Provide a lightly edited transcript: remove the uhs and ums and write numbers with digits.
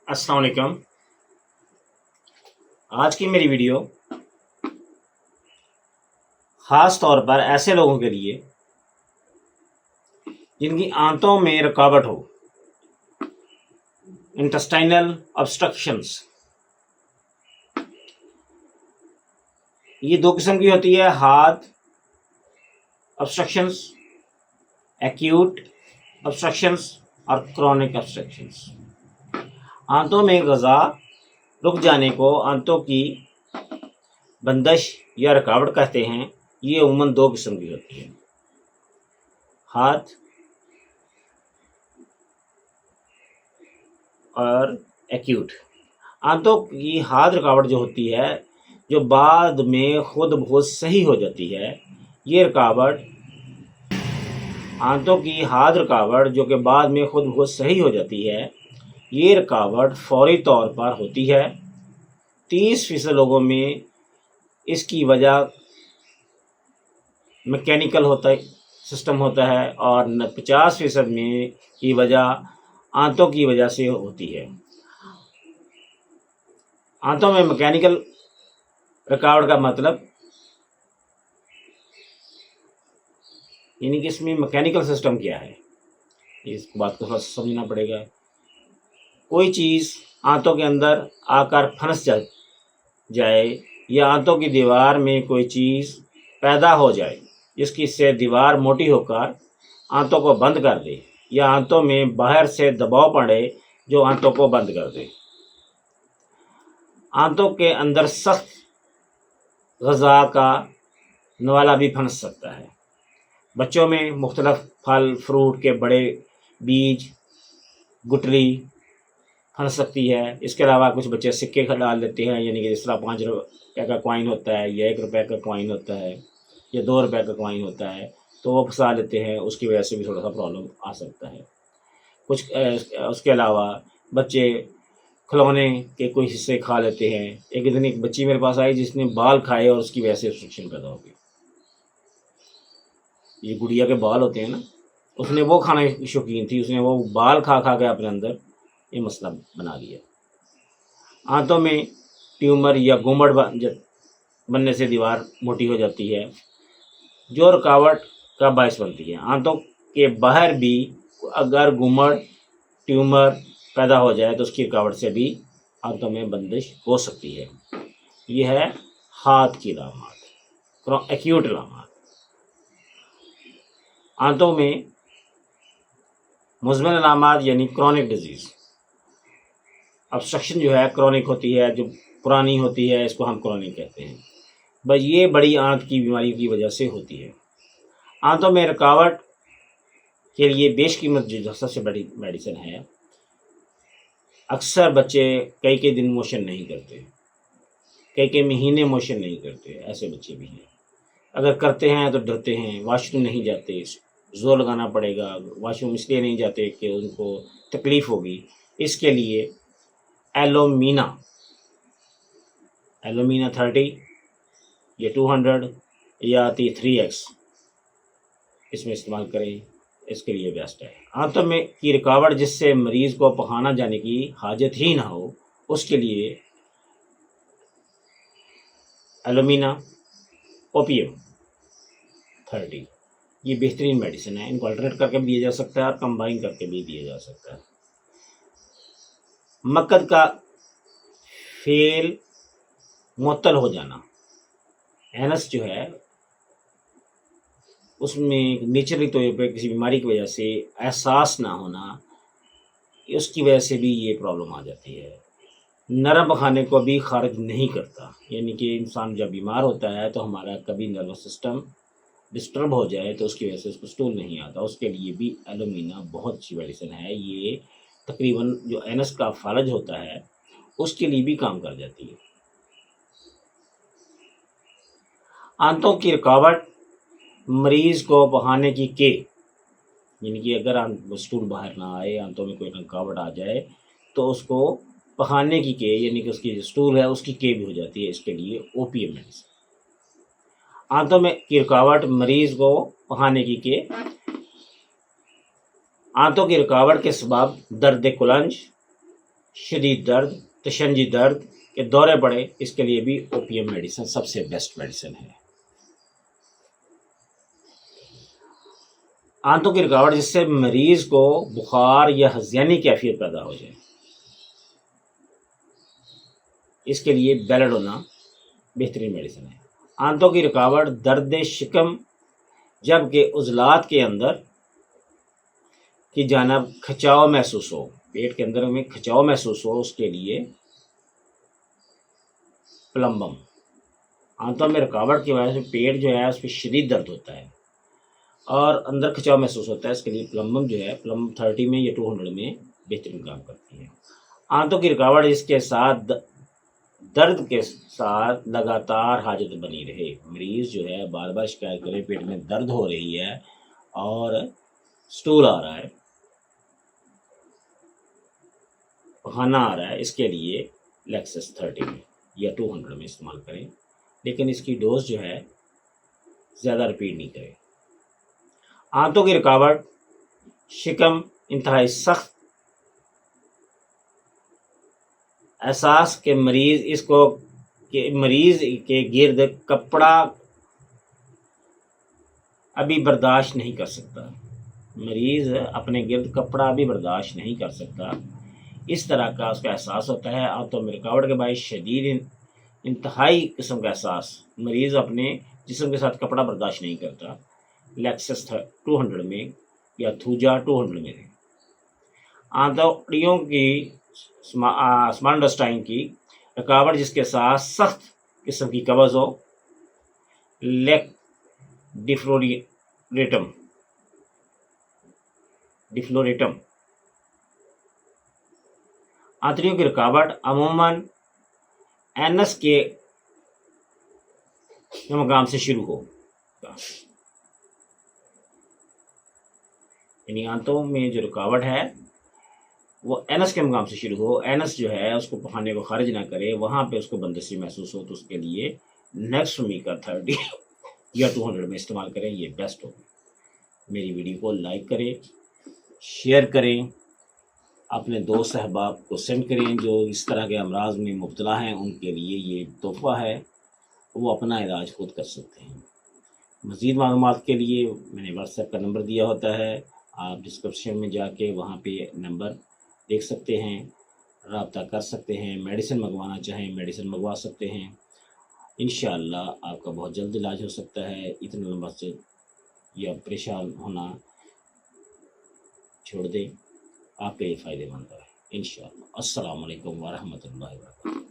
अस्सलाम वालेकुम। आज की मेरी वीडियो ख़ास तौर पर ऐसे लोगों के लिए जिनकी आंतों में रुकावट हो, इंटेस्टाइनल ऑब्स्ट्रक्शंस। ये दो किस्म की होती है, हार्ड ऑब्स्ट्रक्शंस, एक्यूट ऑब्स्ट्रक्शंस और क्रॉनिक ऑब्स्ट्रक्शंस। आंतों में ग़िज़ा रुक जाने को आंतों की बंदिश या रुकावट कहते हैं। ये उम्मन दो किस्म की होती है, हार्ड और एक्यूट। आंतों की हार्ड रुकावट जो होती है, जो बाद में खुद बहुत सही हो जाती है, ये रुकावट आंतों की हार्ड रुकावट जो कि बाद में खुद बहुत सही हो जाती है, ये रुकावट फौरी तौर पर होती है। 30% लोगों में इसकी वजह मैकेनिकल सिस्टम होता है और 50% में की वजह आंतों की वजह से होती है। आंतों में मैकेनिकल रुकावट का मतलब यानी कि इसमें मैकेनिकल सिस्टम क्या है, इस बात को थोड़ा समझना पड़ेगा। कोई चीज़ आंतों के अंदर आकर फंस जाए या आंतों की दीवार में कोई चीज़ पैदा हो जाए जिसकी से दीवार मोटी होकर आंतों को बंद कर दे, या आंतों में बाहर से दबाव पड़े जो आंतों को बंद कर दे। आंतों के अंदर सख्त ग़िज़ा का नवाला भी फंस सकता है। बच्चों में मुख्तलिफ फल फ्रूट के बड़े बीज गुठली फंस सकती है। इसके अलावा कुछ बच्चे सिक्के डाल देते हैं, यानी कि जिस तरह 5 रुपये का कॉइन होता है या 1 रुपये का कॉइन होता है या 2 रुपये का कॉइन होता है, तो वो फंसा लेते हैं। उसकी वजह से भी थोड़ा सा प्रॉब्लम आ सकता है। कुछ उसके अलावा बच्चे खिलौने के कोई हिस्से खा लेते हैं। एक दिन एक बच्ची मेरे पास आई जिसने बाल खाए और उसकी वजह से ऑब्स्ट्रक्शन पैदा हो गई। ये गुड़िया के बाल होते हैं ना, उसने वो खाने की शौकीन थी, उसने वो बाल खा खा के अपने अंदर ये मसला बना लिया। आंतों में ट्यूमर या गुमड़ बनने से दीवार मोटी हो जाती है, जो रुकावट का बायस बनती है। आंतों के बाहर भी अगर गुमड़ ट्यूमर पैदा हो जाए तो उसकी रुकावट से भी आंतों में बंदिश हो सकती है। ये है हाथ की अलामात, एक्यूट अलामात। आंतों में मुज़मिन अलामात यानी क्रॉनिक डिजीज़। ऑब्स्ट्रक्शन जो है क्रॉनिक होती है, जो पुरानी होती है, इसको हम क्रॉनिक कहते हैं। बस ये बड़ी आंत की बीमारी की वजह से होती है। आंतों में रुकावट के लिए बेशकीमत जो सबसे बड़ी मेडिसिन है, अक्सर बच्चे कई दिन मोशन नहीं करते, कई महीने मोशन नहीं करते, ऐसे बच्चे भी हैं। अगर करते हैं तो डरते हैं, वाशरूम नहीं जाते, ज़ोर लगाना पड़ेगा। वाशरूम इसलिए नहीं जाते कि उनको तकलीफ़ होगी। इसके लिए एलोमीना 30 या 200 या आती 3x इसमें इस्तेमाल करें, इसके लिए बेस्ट है। आंतों में की रुकावट जिससे मरीज़ को पखाना जाने की हाजत ही ना हो, उसके लिए एलोमीना ओपियम 30 ये बेहतरीन मेडिसिन है। इनको अल्टरनेट करके भी दिया जा सकता है और कंबाइन करके भी दिया जा सकता है। मक्कद का फेल मुअत्तल हो जाना, एनस जो है उसमें नेचुरली तौर पर किसी बीमारी की वजह से एहसास ना होना, उसकी वजह से भी ये प्रॉब्लम आ जाती है। नरम खाने को भी खारिज नहीं करता, यानी कि इंसान जब बीमार होता है तो हमारा कभी नर्वस सिस्टम डिस्टर्ब हो जाए तो उसकी वजह से उसको स्टूल नहीं आता। उसके लिए भी एलोमीना बहुत अच्छी मेडिसिन है। ये तकरीबन जो एनस का फालज होता है उसके लिए भी काम कर जाती है। आंतों की रुकावट मरीज़ को बहाने की के, यानी कि अगर स्टूल बाहर ना आए, आंतों में कोई रुकावट आ जाए तो उसको बहाने की के, यानी कि उसकी जो स्टूल है उसकी के भी हो जाती है। इसके लिए ओपीएम मेडिसिन। आंतों में की रुकावट मरीज़ को बहाने की के, आंतों की रुकावट के सबब दर्द कुलंज, شدید درد، تشنجی درد کے دورے پڑے، اس کے لیے بھی اوپیم میڈیسن سب سے بیسٹ میڈیسن ہے۔ آنتوں کی رکاوٹ جس سے مریض کو بخار یا ہذیانی کیفیت پیدا ہو جائے، اس کے لیے بیلاڈونا بہترین میڈیسن ہے۔ آنتوں کی رکاوٹ، درد شکم، جبکہ عضلات کے اندر کی جانب کھچاؤ محسوس ہو، پیٹ کے اندر میں کھچاؤ محسوس ہو، اس کے لیے پلمبم۔ آنتوں میں رکاوٹ کی وجہ سے پیٹ جو ہے اس پہ شدید درد ہوتا ہے اور اندر کھچاؤ محسوس ہوتا ہے، اس کے لیے پلمبم جو ہے پلمبم 30 میں یا 200 میں بہترین کام کرتی ہے۔ آنتوں کی رکاوٹ جس کے ساتھ درد کے ساتھ لگاتار حاجت بنی رہے، مریض جو ہے بار بار شکایت کرے پیٹ میں درد ہو رہی ہے اور سٹول آ رہا ہے، پخانہ آ رہا ہے، اس کے لیے لیکسس 30 میں یا 200 میں استعمال کریں، لیکن اس کی ڈوز جو ہے زیادہ رپیٹ نہیں کریں۔ آنتوں کی رکاوٹ، شکم انتہائی سخت، احساس کہ مریض کے گرد کپڑا ابھی برداشت نہیں کر سکتا، مریض اپنے گرد کپڑا ابھی برداشت نہیں کر سکتا، اس طرح کا اس کا احساس ہوتا ہے۔ آنتوں میں رکاوٹ کے باعث شدید انتہائی قسم کا احساس، مریض اپنے جسم کے ساتھ کپڑا برداشت نہیں کرتا، لیکسس 200 میں یا تھوجا 200 میں۔ آنتڑیوں کی اسمال انٹسٹائن کی رکاوٹ جس کے ساتھ سخت قسم کی قبض ہو، لیک ڈیفلوریٹم۔ آنتڑیوں کی رکاوٹ عموماً اینس کے مقام سے شروع ہو، یعنی آنتوں میں جو رکاوٹ ہے وہ اینس کے مقام سے شروع ہو، اینس جو ہے اس کو پخانے کو خارج نہ کرے، وہاں پہ اس کو بندشی محسوس ہو، تو اس کے لیے نیکسٹ میکا 30 یا 200 میں استعمال کریں، یہ بیسٹ ہوگا۔ میری ویڈیو کو لائک کریں، شیئر کریں، اپنے دوست احباب کو سینڈ کریں جو اس طرح کے امراض میں مبتلا ہیں، ان کے لیے یہ تحفہ ہے، وہ اپنا علاج خود کر سکتے ہیں۔ مزید معلومات کے لیے میں نے واٹس ایپ کا نمبر دیا ہوتا ہے، آپ ڈسکرپشن میں جا کے وہاں پہ نمبر دیکھ سکتے ہیں، رابطہ کر سکتے ہیں، میڈیسن منگوانا چاہیں میڈیسن منگوا سکتے ہیں، انشاءاللہ آپ کا بہت جلد علاج ہو سکتا ہے۔ اتنا لمبا سے یا پریشان ہونا چھوڑ دیں، آپ کے لیے فائدہ مند ہے انشاءاللہ۔ السلام علیکم ورحمۃ اللہ وبرکاتہ۔